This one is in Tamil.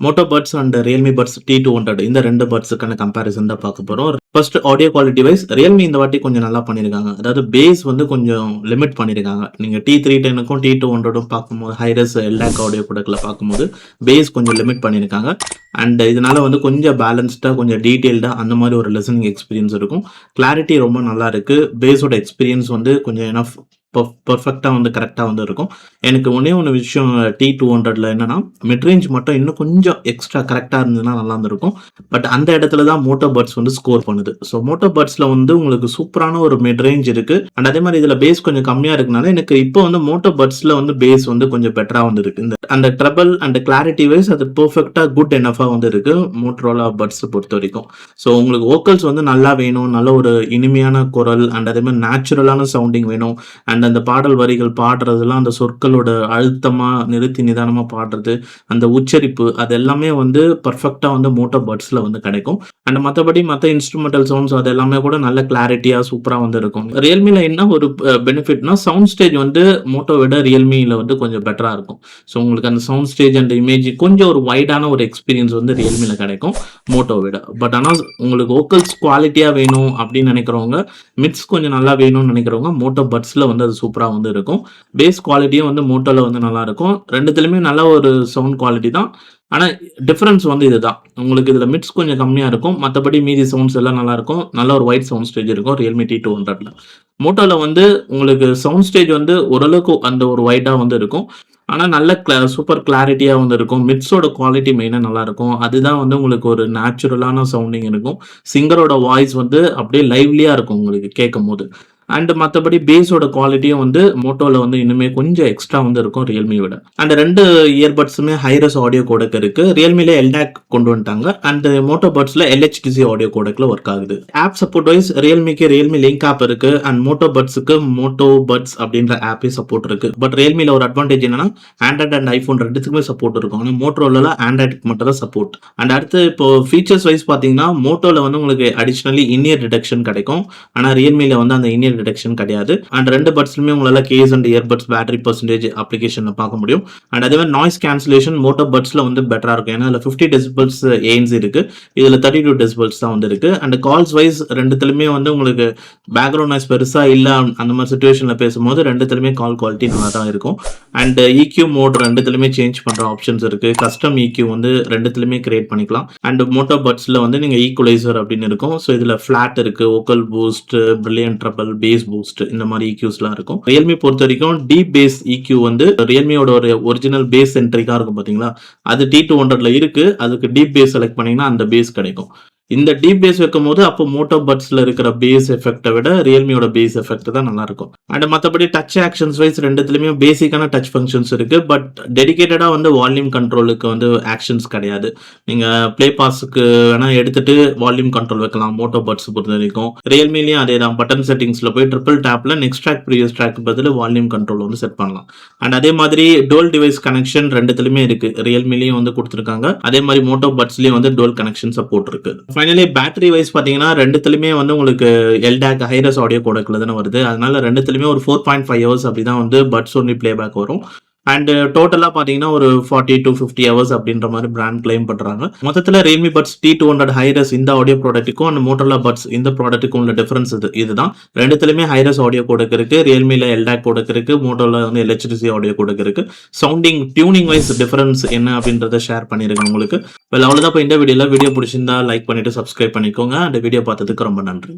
Moto buds and Realme buds T200 இந்த 2 பட்ஸுக்கான கம்பேரிசன் தான் பார்க்க போறோம். First audio quality wise Realme இந்த வாட்டி கொஞ்சம் நல்லா பண்ணியிருக்காங்க. அதாவது பேஸ் வந்து கொஞ்சம் லிமிட் பண்ணியிருக்காங்க. நீங்க T310க்கும் T200ம் பார்க்கும்போது ஹைரஸ் எல்டாக் ஆடியோ ப்ராடக்ட்ல பார்க்கும்போது பேஸ் கொஞ்சம் லிமிட் பண்ணியிருக்காங்க. அண்ட் இதனால வந்து கொஞ்சம் பேலன்ஸ்டா கொஞ்சம் டீடைல்டா அந்த மாதிரி ஒரு லிசனிங் எக்ஸ்பீரியன்ஸ் இருக்கும். கிளாரிட்டி ரொம்ப நல்லா இருக்கு. பேஸோட எக்ஸ்பீரியன்ஸ் வந்து கொஞ்சம் எனஃப் பர்ஃபெக்டா வந்து கரெக்டா வந்து இருக்கும். எனக்கு ஒண்ணே ஒண்ணு விஷயம் T200ல என்னன்னா, மிட் ரேஞ்ச் மட்டும் இன்னும் கொஞ்சம் எக்ஸ்ட்ரா கரெக்ட்டா இருந்ததுன்னா நல்லா இருந்திருக்கும். பட் அந்த இடத்துல தான் மோட்டோ பட்ஸ் வந்து ஸ்கோர் பண்ணுது. ஸோ மோட்டோ பட்ஸ்ல வந்து உங்களுக்கு சூப்பரான ஒரு மிட் ரேஞ்ச் இருக்கு. அண்ட் அதே மாதிரி இதுல பேஸ் கொஞ்சம் கம்மியா இருக்கனால எனக்கு இப்போ வந்து மோட்டோ பட்ஸ்ல வந்து பேஸ் வந்து கொஞ்சம் பெட்டரா வந்து இருக்கு. இந்த அந்த ட்ரபிள் அண்ட் கிளாரிட்டி வைஸ் அது பெர்ஃபெக்ட்டா குட் எனஃபா வந்து இருக்கு மோட்டோரோலா பட்ஸ் பொறுத்தவரைக்கும். ஸோ உங்களுக்கு வோக்கல்ஸ் வந்து நல்லா வேணும். நல்ல ஒரு இனிமையான குரல் அண்ட் அதே மாதிரி நேச்சுரலான சவுண்டிங் வேணும். அண்ட் அந்த பாடல் வரிகள் பாடுறதுலாம் அந்த சொற்களோட அழுத்தமா நிறுத்தி நிதானமா பாடுறது, அந்த உச்சரிப்பு அது எல்லாமே வந்து பெர்ஃபெக்ட்டா வந்து மோட்டோ பட்ஸ்ல வந்து கிடைக்கும். அண்ட் மத்தபடி மத்த இன்ஸ்ட்ருமெண்டல் சவுண்ட்ஸ் அது எல்லாமே கூட நல்ல கிளாரிட்டியா சூப்பரா வந்து இருக்கும். ரியல்மில என்ன ஒரு பெனிஃபிட்னா சவுண்ட் ஸ்டேஜ் வந்து மோட்டோ விட ரியல்மில வந்து கொஞ்சம் பெட்டரா இருக்கும். ஸோ உங்களுக்கு அந்த சவுண்ட் ஸ்டேஜ் அண்ட் இமேஜ் கொஞ்சம் ஒரு வைடான ஒரு எக்ஸ்பீரியன்ஸ் வந்து ரியல்மில கிடைக்கும் மோட்டோ விட. பட் ஆனா உங்களுக்கு வோக்கல்ஸ் குவாலிட்டியா வேணும் அப்படின்னு நினைக்கிறவங்க, மிட்ஸ் கொஞ்சம் நல்லா வேணும்னு நினைக்கிறவங்க மோட்டோ பட்ஸ்ல வந்து அது சூப்பரா வந்து இருக்கும். பேஸ் குவாலிட்டியும் வந்து மோட்டோல வந்து நல்லா இருக்கும். 2த்துலயுமே நல்ல ஒரு சவுண்ட் குவாலிட்டி தான். ஆனா டிஃபரன்ஸ் வந்து இதுதான். உங்களுக்கு இதுல மிட்ஸ் கொஞ்சம் கம்மியா இருக்கும். மத்தபடி மீதி சவுண்ட்ஸ் எல்லாம் நல்லா இருக்கும். நல்ல ஒரு வைட் சவுண்ட் ஸ்டேஜ் இருக்கும் Realme T200ல. மோட்டோல வந்து உங்களுக்கு சவுண்ட் ஸ்டேஜ் வந்து ஓரளவுக்கு அந்த ஒரு வைட்டா வந்து இருக்கும். ஆனா நல்ல சூப்பர் கிளாரிட்டியா வந்து இருக்கும். மிட்ஸோட குவாலிட்டி மெயினா நல்லா இருக்கும். அதுதான் வந்து உங்களுக்கு ஒரு நேச்சுரலான சவுண்டிங் இருக்கும். சிங்கரோட வாய்ஸ் வந்து அப்படியே லைவ்லியா இருக்கும் உங்களுக்கு கேட்கும்போது. அண்ட் மத்தபடி பேஸோட குவாலிட்டியும் வந்து மோட்டோல வந்து இன்னுமே கொஞ்சம் எக்ஸ்ட்ரா வந்து இருக்கும் ரியல்மி விட. அண்ட் 2 இயர்பட்ஸுமே ஹைரஸ் ஆடியோ கோடெக் இருக்கு. ரியல்மில எல்டாக் கொண்டு வந்துட்டாங்க. அண்ட் மோட்டோ பட்ஸ்ல LHDC ஆடியோ கோடெக்ல ஒர்க் ஆகுது. ஆப் சப்போர்ட் வைஸ் ரியல்மிக்கு ரியல்மி லிங்க் ஆப் இருக்கு. அண்ட் மோட்டோ பட்ஸுக்கு மோட்டோ பட்ஸ் அப்படின்ற ஆப்பே சப்போர்ட் இருக்கு. பட் ரியல்மில ஒரு அட்வான்டேஜ் என்னன்னா ஆண்ட்ராய்ட் அண்ட் ஐபோன் 2த்துக்குமே சப்போர்ட் இருக்கும். ஆனா மோட்டோரோல ஆண்ட்ராய்டுக்கு மட்டும் தான் சப்போர்ட். அண்ட் அடுத்து இப்போ ஃபீச்சர்ஸ் வைஸ் பாத்தீங்கன்னா மோட்டோல வந்து உங்களுக்கு அடிஷனலி இன்இயர் டிடெக்ஷன் கிடைக்கும். ஆனா ரியல்மில வந்து அந்த இன்இயர் டிடெக்ஷன் கிடையாது. அண்ட் 2 பட்ஸ்லயுமே உங்களால case and earbuds battery percentage அப்ளிகேஷன்ல பார்க்க முடியும். அண்ட் அதே மாதிரி நாய்ஸ் கேன்சலேஷன் மோட்டோ பட்ஸ்ல வந்து பெட்டரா இருக்கும். ஏன்னா இதுல 50 டெசிபல்ஸ் ஏன்ஸ் இருக்கு. இதுல 32 டெசிபல்ஸ் தான் வந்து இருக்கு. அண்ட் கால்ஸ் வைஸ் 2த்துலயுமே வந்து உங்களுக்கு பேக்ரவுண்ட் நாய்ஸ் பெருசா இல்ல அந்த மாதிரி சிச்சுவேஷன்ல பேசும்போது 2த்துலயுமே கால் குவாலிட்டி நல்லா தான் இருக்கும். அண்ட் EQ மோட் 2த்துலயுமே சேஞ்ச் பண்ற ஆப்ஷன்ஸ் இருக்கு. கஸ்டம் EQ வந்து 2த்துலயுமே கிரியேட் பண்ணிக்கலாம். அண்ட் மோட்டோ பட்ஸ்ல வந்து நீங்க ஈக்குவலைசர் அப்படின்னு இருக்கும். ஸோ இதுல ஃபிளாட் இருக்கு, vocal boost, brilliant trouble, base boost இந்த மாதிரி EQஸ்லாம் இருக்கும். ரியல்மி பொறுத்த வரைக்கும் டீப் பேஸ் EQ வந்து ரியல்மியோட ஒரு ஒரிஜினல் பேஸ் சென்ட்ரிக்கா இருக்கும் பாத்தீங்களா, அது T200ல இருக்கு. அதுக்கு டீப் பேஸ் செலக்ட் பண்ணீங்கன்னா அந்த பேஸ் கிடைக்கும். இந்த டீப் பேஸ் வைக்கும்போது அப்போ மோட்டோ பட்ஸ்ல இருக்கிற பேஸ் எஃபெக்ட்டை விட ரியல்மியோட பேஸ் எஃபெக்ட் தான் நல்லா இருக்கும். அண்ட் மற்றபடி டச் ஆக்ஷன்ஸ் வைஸ் 2த்துலயுமே பேசிக்கான டச் ஃபங்க்ஷன்ஸ் இருக்கு. பட் டெடிகேட்டடா வந்து வால்யூம் கண்ட்ரோலுக்கு வந்து ஆக்ஷன்ஸ் கிடையாது. நீங்க பிளே பாஸுக்கு வேணா எடுத்துட்டு வால்யூம் கண்ட்ரோல் வைக்கலாம் மோட்டோ பட்ஸ் பொறுத்த வரைக்கும். ரியல்மிலயும் அதே தான். பட்டன் செட்டிங்ஸ்ல போய் ட்ரிபிள் டேப்ல நெக்ஸ்ட் ட்ராக் ப்ரீவியஸ் ட்ராக் பதில் வால்யூம் கண்ட்ரோல் வந்து செட் பண்ணலாம். அண்ட் அதே மாதிரி டோல் டிவைஸ் கனெக்ஷன் 2த்துலயுமே இருக்கு. ரியல்மிலயும் வந்து கொடுத்துருக்காங்க. அதே மாதிரி மோட்டோ பட்ஸ்லயும் வந்து டோல் கனெக்ஷன் சப்போர்ட் இருக்கு. ஃபைனலி பேட்டரி வைஸ் பாத்தீங்கன்னா 2த்துலயுமே வந்து உங்களுக்கு எல்டாக் ஹைரஸ் ஆடியோ கோடெக்ல தானே வருது. அதனால 2த்துலயுமே ஒரு 4.5 ஹவர்ஸ் அப்படிதான் வந்து பட்ஸ் ஒன்லி பிளேபேக் வரும். அண்ட் டோட்டலா பாத்தீங்கன்னா ஒரு 40 to 50 ஹவர்ஸ் அப்படின்ற மாதிரி பிராண்ட் கிளைம் பண்றாங்க. மொத்தத்துல ரியல்மி பட்ஸ் T200 ஹைரஸ் இந்த ஆடியோ ப்ராடக்ட்டுக்கும் அண்ட் மோட்டோரோலா பட்ஸ் இந்த ப்ராடக்ட்டுக்கும் உள்ள டிஃபரன்ஸ் இதுதான். 2த்துலயுமே ஹைரஸ் ஆடியோ கோடெக் இருக்கு. ரியல்மில எல்டாக் கோடெக் இருக்கு. மோட்டோல வந்து LHDC ஆடியோ கோடெக் இருக்கு. சவுண்டிங் டியூனிங் வைஸ் டிஃபரன்ஸ் என்ன அப்படின்றத ஷேர் பண்ணிருக்கேன் உங்களுக்கு. அவ்வளவுதான். இப்போ இந்த வீடியோ பிடிச்சிருந்தா லைக் பண்ணிட்டு சப்ஸ்கிரைப் பண்ணிக்கோங்க. அந்த வீடியோ பார்த்ததுக்கு ரொம்ப நன்றி.